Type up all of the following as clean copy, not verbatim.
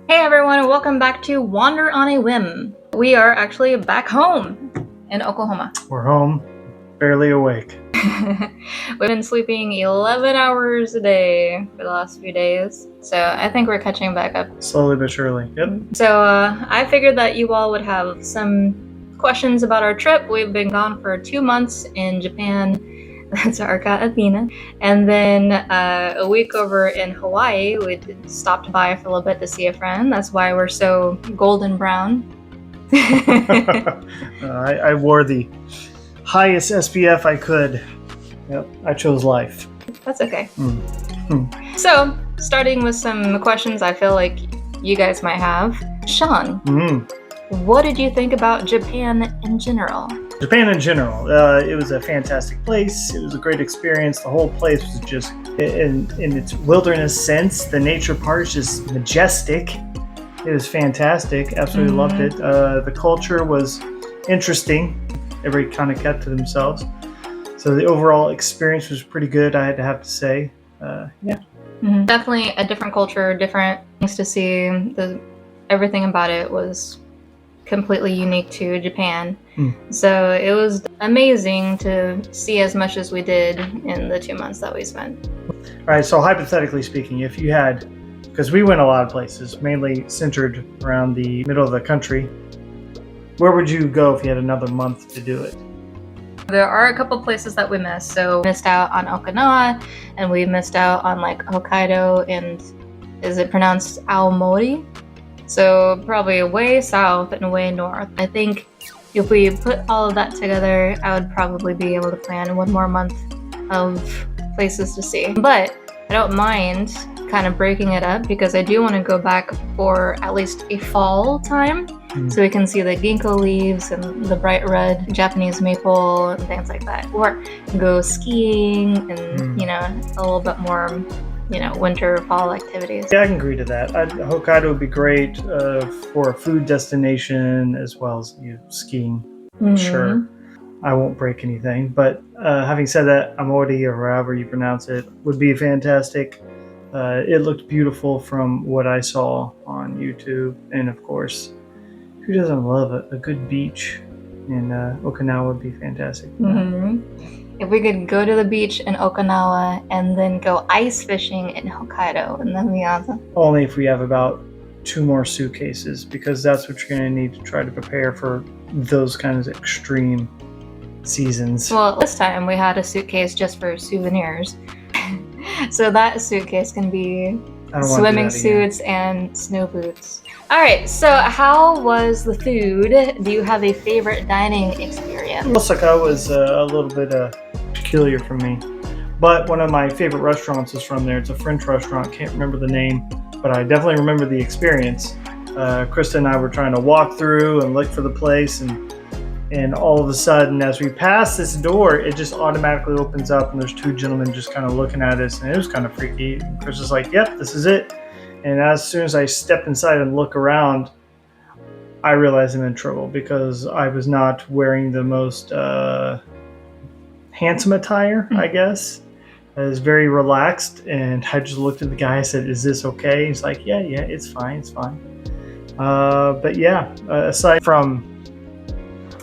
Hey everyone, welcome back to Wander on a Whim. We are actually back home in Oklahoma. We're home, barely awake. We've been sleeping 11 hours a day for the last few days, so I think we're catching back up. Slowly but surely. Yep. So I figured that you all would have some questions about our trip. We've been gone for 2 months in Japan. That's our cat Athena. And then a week over in Hawaii, we stopped by for a little bit to see a friend. That's why we're so golden brown. I wore the highest SPF I could. Yep, I chose life. That's okay. So, starting with some questions I feel like you guys might have. Sean, what did you think about Japan in general? Japan in general, it was a fantastic place. It was a great experience. The whole place was just, in its wilderness sense, the nature part is just majestic. It was fantastic. Absolutely loved it. The culture was interesting. Everybody kind of kept to themselves. So the overall experience was pretty good, I have to say. Definitely a different culture, different things to see. Everything about it was completely unique to Japan. So it was amazing to see as much as we did in the 2 months that we spent. All right, so hypothetically speaking, if you had, because we went a lot of places, mainly centered around the middle of the country, where would you go if you had another month to do it? There are a couple places that we missed. So we missed out on Okinawa, and we missed out on like Hokkaido, and is it pronounced Aomori? So probably way south and way north. I think if we put all of that together, I would probably be able to plan 1 more month of places to see. But I don't mind kind of breaking it up because I do want to go back for at least a fall time so we can see the ginkgo leaves and the bright red Japanese maple and things like that. Or go skiing and, a little bit more winter, fall activities. Yeah, I can agree to that. Hokkaido would be great for a food destination as well as skiing. Sure, I won't break anything. But having said that, Amori, or however you pronounce it, would be fantastic. It looked beautiful from what I saw on YouTube. And of course, who doesn't love a good beach? And Okinawa would be fantastic. If we could go to the beach in Okinawa and then go ice fishing in Hokkaido, and that'd be awesome. Only if we have about 2 more suitcases, because that's what you're going to need to try to prepare for those kinds of extreme seasons. Well, this time we had a suitcase just for souvenirs. So that suitcase can be swimming suits and snow boots. All right, so how was the food? Do you have a favorite dining experience? Osaka was a little bit peculiar for me, but one of my favorite restaurants is from there. It's a French restaurant, can't remember the name, but I definitely remember the experience. Krista and I were trying to walk through and look for the place, and all of a sudden, as we pass this door, it just automatically opens up, and there's 2 gentlemen just kind of looking at us, and it was kind of freaky. And Chris was like, "Yep, this is it." And as soon as I step inside and look around, I realized I'm in trouble because I was not wearing the most handsome attire, I guess. I was very relaxed, and I just looked at the guy and said, "Is this okay?" He's like, yeah, it's fine. But yeah, aside from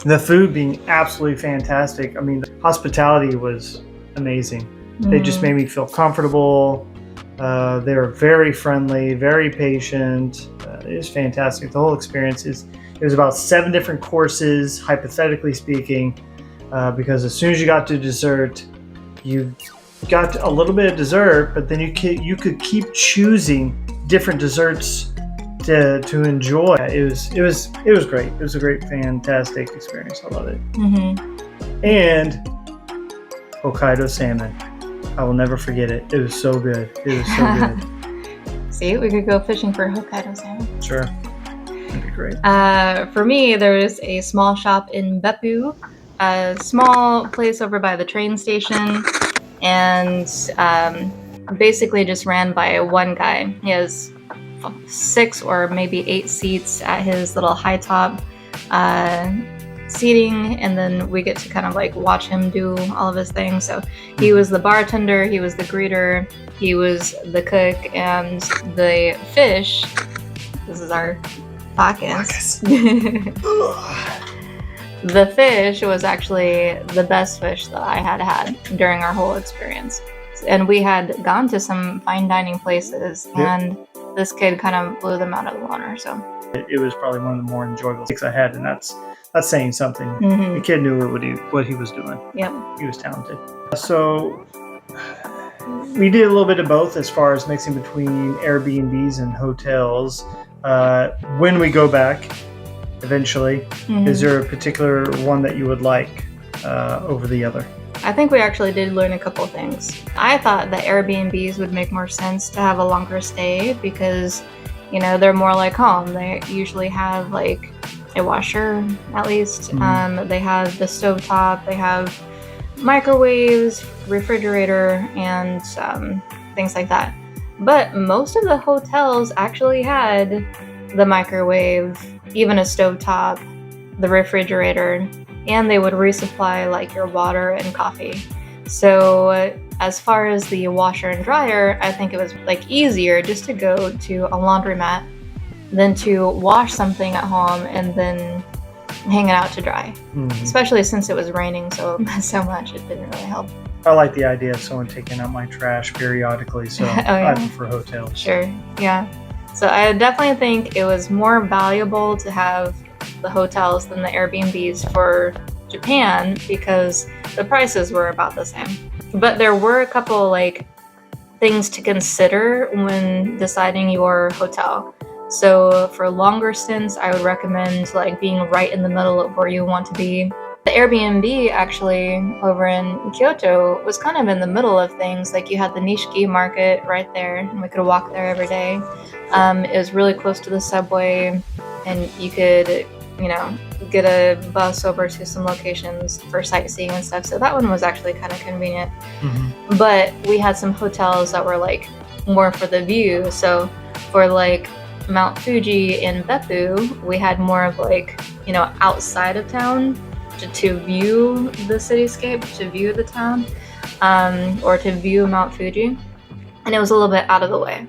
the food being absolutely fantastic, I mean, the hospitality was amazing. They just made me feel comfortable. They were very friendly, very patient. It was fantastic. The whole experience it was about 7 different courses, hypothetically speaking, because as soon as you got to dessert, you got a little bit of dessert, but then you could keep choosing different desserts to enjoy. It was great. It was a great, fantastic experience. I love it. And Hokkaido salmon. I will never forget it. It was so good. It was so good. See, we could go fishing for Hokkaido salmon. Sure. That'd be great. For me, there was a small shop in Beppu, a small place over by the train station, and basically just ran by one guy. He has 6 or maybe 8 seats at his little high top seating, and then we get to kind of like watch him do all of his things. So he was the bartender, he was the greeter, he was the cook, and the fish This is our bacchus. Ugh. The fish was actually the best fish that I had during our whole experience. And we had gone to some fine dining places, and this kid kind of blew them out of the water. So It was probably one of the more enjoyable things I had, and that's saying something. Mhm. The kid knew what he was doing. Yep. He was talented. So we did a little bit of both as far as mixing between Airbnbs and hotels. When we go back, eventually, is there a particular one that you would like over the other? I think we actually did learn a couple things. I thought that Airbnbs would make more sense to have a longer stay because, you know, they're more like home. They usually have like a washer, at least. They have the stovetop, they have microwaves, refrigerator, and things like that. But most of the hotels actually had the microwave, even a stovetop, the refrigerator, and they would resupply like your water and coffee. So as far as the washer and dryer, I think it was like easier just to go to a laundromat than to wash something at home and then hang it out to dry. Especially since it was raining so much, it didn't really help. I like the idea of someone taking out my trash periodically, so yeah. I prefer hotels. Sure, yeah. So I definitely think it was more valuable to have the hotels than the Airbnbs for Japan because the prices were about the same. But there were a couple like things to consider when deciding your hotel. So for longer stints, I would recommend like being right in the middle of where you want to be. The Airbnb actually over in Kyoto was kind of in the middle of things. Like you had the Nishiki market right there, and we could walk there every day. It was really close to the subway, and you could, you know, get a bus over to some locations for sightseeing and stuff. So that one was actually kind of convenient. But we had some hotels that were like more for the view. So for like Mount Fuji in Beppu, we had more of like, you know, outside of town to view the cityscape, to view the town, or to view Mount Fuji. And it was a little bit out of the way.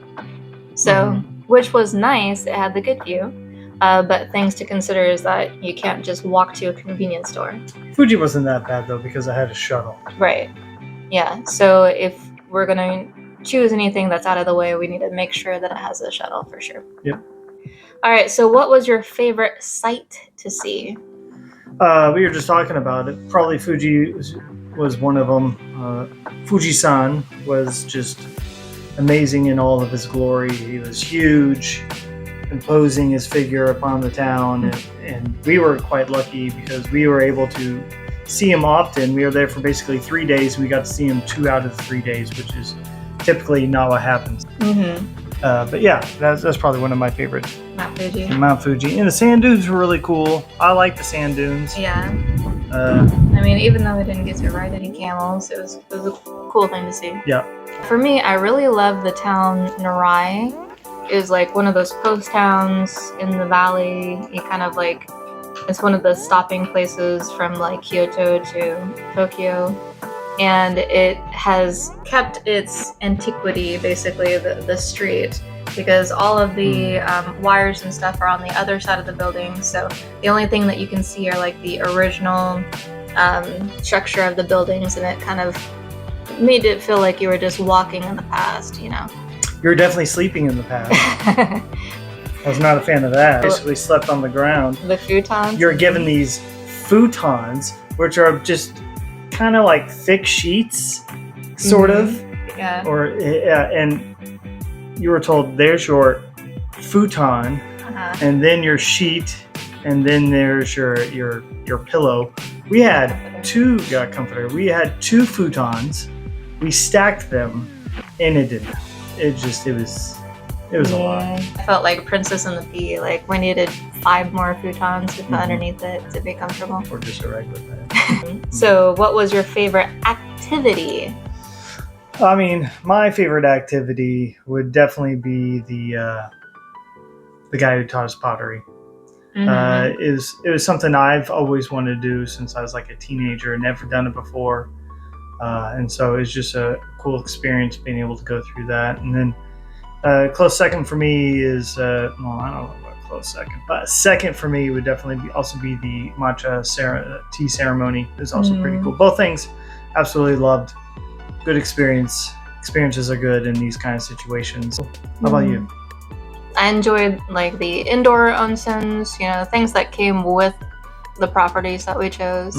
So, which was nice, it had the good view. But things to consider is that you can't just walk to a convenience store. Fuji wasn't that bad though because I had a shuttle. Right. Yeah. So if we're going to choose anything that's out of the way, we need to make sure that it has a shuttle for sure. Yep. All right. So what was your favorite sight to see? We were just talking about it. Probably Fuji was one of them. Fuji-san was just amazing in all of his glory. He was huge, imposing his figure upon the town, and we were quite lucky because we were able to see him often. We were there for basically 3 days. We got to see him 2 out of the 3 days, which is typically not what happens. But yeah, that's probably one of my favorites. Mount Fuji. Mount Fuji. And the sand dunes were really cool. I like the sand dunes. Yeah. I mean, even though we didn't get to ride any camels, it was a cool thing to see. Yeah. For me, I really love the town Narai. It was like one of those post towns in the valley. You kind of like, it's one of the stopping places from like Kyoto to Tokyo. And it has kept its antiquity, basically, the street, because all of the wires and stuff are on the other side of the building. So the only thing that you can see are like the original structure of the buildings, and it kind of made it feel like you were just walking in the past, you know. You were definitely sleeping in the past. I was not a fan of that. Basically slept on the ground. The futons? You're given these futons, which are just kind of like thick sheets, sort of. Yeah. Or and you were told, there's your futon, and then your sheet, and then there's your pillow. We had two comforter. We had 2 futons. We stacked them, and it didn't. It was a lot. I felt like Princess and the Pea. Like we needed 5 more futons to put underneath it to be comfortable. Or just a regular bed. So, what was your favorite activity? I mean, my favorite activity would definitely be the guy who taught us pottery. It was something I've always wanted to do since I was like a teenager, never done it before. And so it's just a cool experience being able to go through that. And then Close second for me is well, I don't know about close second, but second for me would definitely also be the matcha tea ceremony. Is also pretty cool. Both things, absolutely loved. Good experience. Experiences are good in these kind of situations. How about you? I enjoyed like the indoor onsens, things that came with the properties that we chose.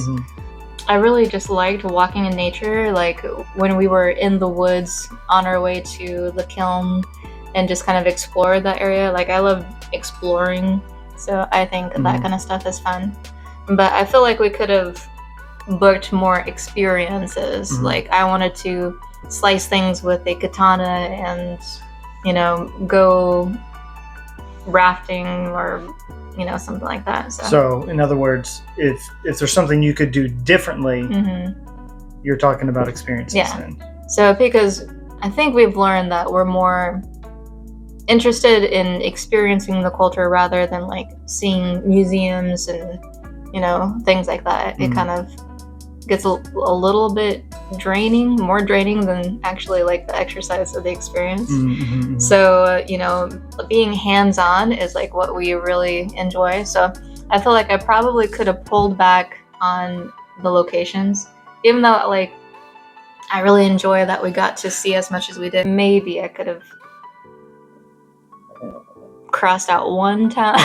I really just liked walking in nature, like when we were in the woods on our way to the kiln and just kind of explored that area. Like I love exploring, so I think that kind of stuff is fun. But I feel like we could have booked more experiences. Like I wanted to slice things with a katana and, go rafting or something like that. So in other words, if there's something you could do differently, you're talking about experiences. Then. So because I think we've learned that we're more interested in experiencing the culture rather than like seeing museums and things like that. It kind of gets a little bit more draining than actually like the exercise of the experience. So being hands-on is like what we really enjoy. So I feel like I probably could have pulled back on the locations, even though like I really enjoy that we got to see as much as we did. Maybe I could have crossed out one town.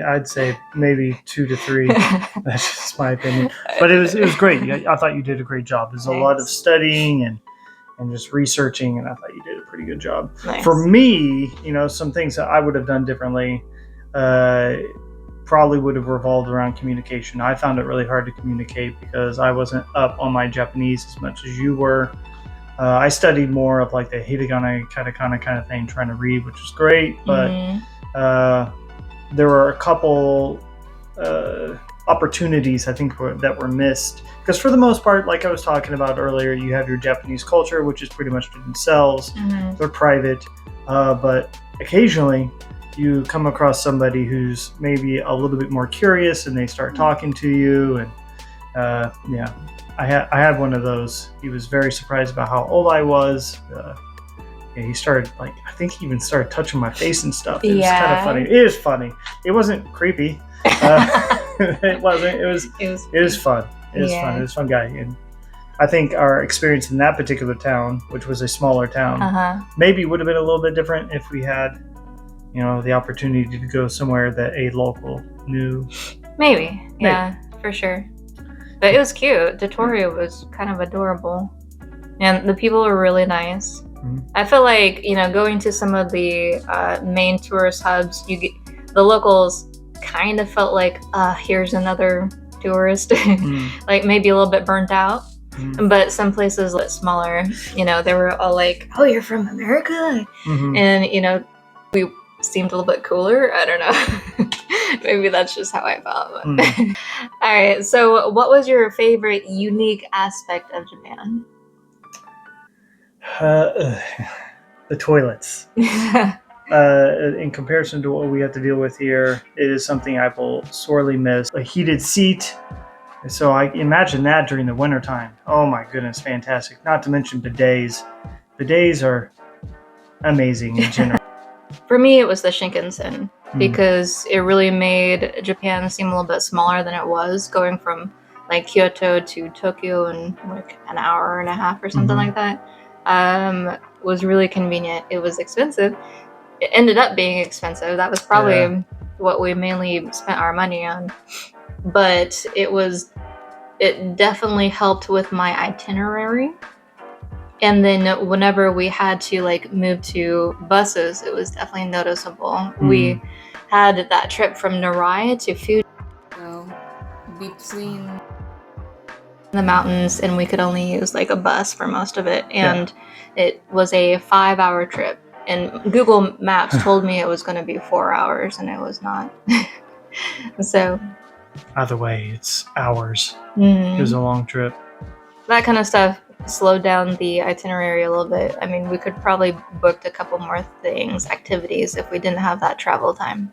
I'd say maybe 2 to 3. That's just my opinion. But it was great. I thought you did a great job. There's a lot of studying and just researching, and I thought you did a pretty good job. Nice. For me, some things that I would have done differently probably would have revolved around communication. I found it really hard to communicate because I wasn't up on my Japanese as much as you were. I studied more of like the hiragana, katakana kind of thing, trying to read, which was great, but there were a couple opportunities I think that were missed, because for the most part, like I was talking about earlier, you have your Japanese culture, which is pretty much to themselves. They're private, but occasionally you come across somebody who's maybe a little bit more curious and they start talking to you, and I had one of those. He was very surprised about how old I was. He started I think he even started touching my face and stuff. It was kind of funny. It is funny. It wasn't creepy. It wasn't. It was fun. It was fun. It was a fun guy. And I think our experience in that particular town, which was a smaller town, maybe would have been a little bit different if we had, the opportunity to go somewhere that a local knew. Maybe. Yeah, for sure. But it was cute. Dotorio was kind of adorable. And the people were really nice. I feel like, going to some of the main tourist hubs, the locals kind of felt like, here's another tourist. Like maybe a little bit burnt out. But some places a bit smaller, they were all like, oh, you're from America? And, we seemed a little bit cooler. I don't know. Maybe that's just how I felt. All right. So what was your favorite unique aspect of Japan? The toilets. In comparison to what we have to deal with here, it is something I will sorely miss. A heated seat. So I imagine that during the wintertime. Oh my goodness, fantastic. Not to mention bidets. Bidets are amazing in general. For me, it was the Shinkansen, because it really made Japan seem a little bit smaller than it was, going from like Kyoto to Tokyo in like an hour and a half or something like that. Was really convenient. It was expensive. It ended up being expensive. That was probably what we mainly spent our money on. But it definitely helped with my itinerary. And then whenever we had to like move to buses, it was definitely noticeable. We had that trip from Narai to Fuji, between the mountains, and we could only use like a bus for most of it. And it was a 5-hour trip. And Google Maps told me it was going to be 4 hours, and it was not. So either way, it's hours. It was a long trip. That kind of stuff slowed down the itinerary a little bit. I mean, we could probably booked a couple more activities, if we didn't have that travel time.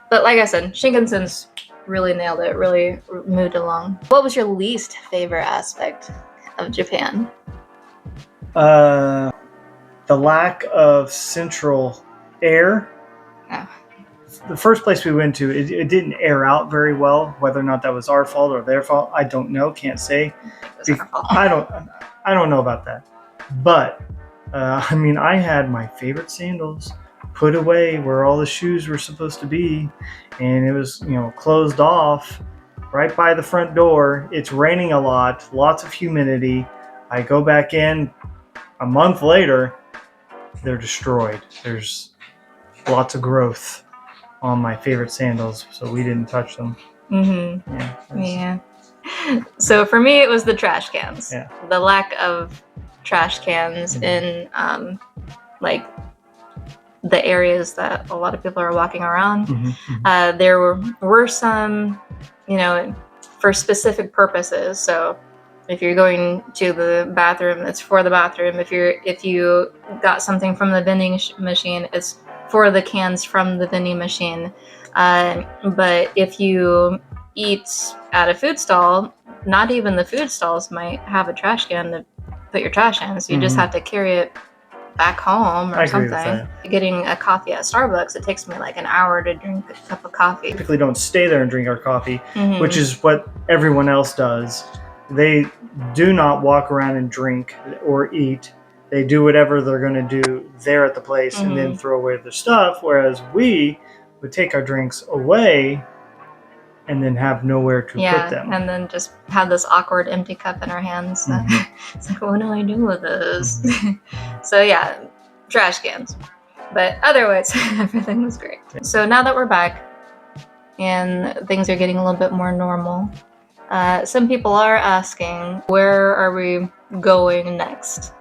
But like I said, Shinkansen's really nailed it, really moved along. What was your least favorite aspect of Japan? the lack of central air. Oh. The first place we went to, it didn't air out very well. Whether or not that was our fault or their fault, I don't know. Can't say. It was our fault. I don't know about that. But I mean, I had my favorite sandals put away where all the shoes were supposed to be, and it was, you know, closed off right by the front door. It's raining a lot, lots of humidity. I go back in a month later, they're destroyed. There's lots of growth on my favorite sandals, so we didn't touch them. Mm-hmm. Yeah. Yeah. So for me, it was the trash cans. Yeah. The lack of trash cans Mhm. in like the areas that a lot of people are walking around. Mhm. There were some, you know, for specific purposes. So if you're going to the bathroom, it's for the bathroom. If you got something from the vending machine, it's for the cans from the vending machine. But if you eat at a food stall, not even the food stalls might have a trash can to put your trash in. So you just Mhm. have to carry it back home I or agree with something. Getting a coffee at Starbucks, it takes me like an hour to drink a cup of coffee. Typically don't stay there and drink our coffee, Mhm. which is what everyone else does. They do not walk around and drink or eat. They do whatever they're going to do there at the place and then throw away their stuff, whereas we would take our drinks away and then have nowhere to put them. And then just have this awkward empty cup in our hands. Mhm. It's like, what do I do with this? So yeah, trash cans. But otherwise, everything was great. So now that we're back and things are getting a little bit more normal, some people are asking, where are we going next?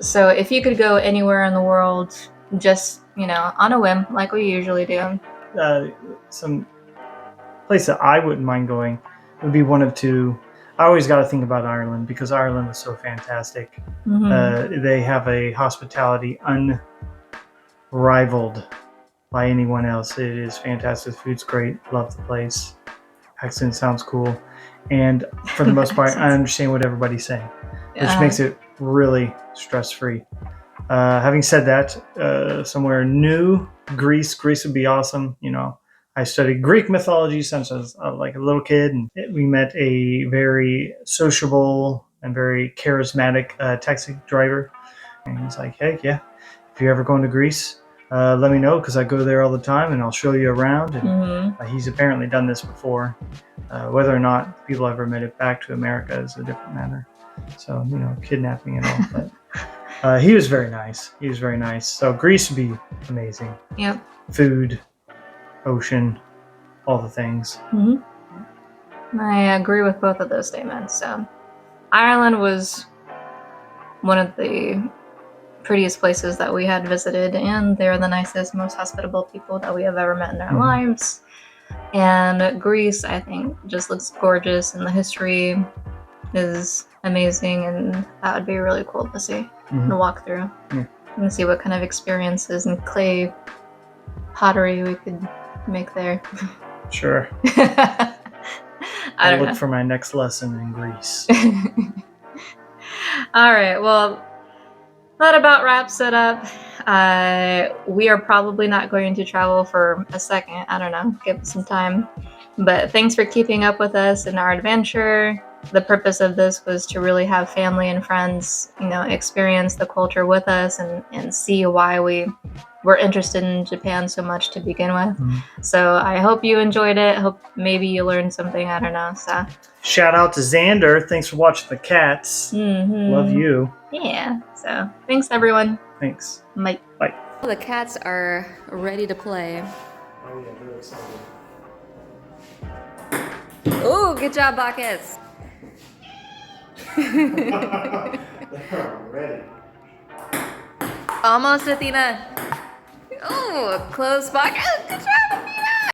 So if you could go anywhere in the world, just, you know, on a whim, like we usually do. Some place that I wouldn't mind going would be one of two. I always got to think about Ireland because Ireland was so fantastic. Mhm. They have a hospitality unrivaled by anyone else. It is fantastic. Food's great. Love the place. Accent sounds cool. And for the most part, I understand what everybody's saying, which makes it really stress-free. Having said that, somewhere new, Greece would be awesome. You know, I studied Greek mythology since I was like a little kid, and we met a very sociable and very charismatic taxi driver. And he's like, hey, yeah, if you're ever going to Greece, let me know because I go there all the time and I'll show you around. And he's apparently done this before. Whether or not people ever made it back to America is a different matter. So, you know, kidnapping and all. But he was very nice. He was very nice. So Greece would be amazing. Yep. Food, ocean, all the things. I agree with both of those statements. So Ireland was one of the prettiest places that we had visited, and they're the nicest, most hospitable people that we have ever met in our lives. And Greece, I think, just looks gorgeous, and the history is amazing, and that would be really cool to see and walk through and see what kind of experiences and clay pottery we could make there. Sure. I'll look for my next lesson in Greece. All right, well, that about wraps it up. We are probably not going to travel for a second. I don't know, give it some time. But thanks for keeping up with us in our adventure. The purpose of this was to really have family and friends, you know, experience the culture with us and see why we were interested in Japan so much to begin with. So I hope you enjoyed it. Hope maybe you learned something. I don't know. So shout out to Xander. Thanks for watching the cats. Love you. Yeah. So thanks, everyone. Thanks. Bye. Bye. The cats are ready to play. Oh yeah, they're excited. Oh, good job, Bacchus. They're ready. Almost, Athena. Oh, close, Bacchus. Good job, Athena.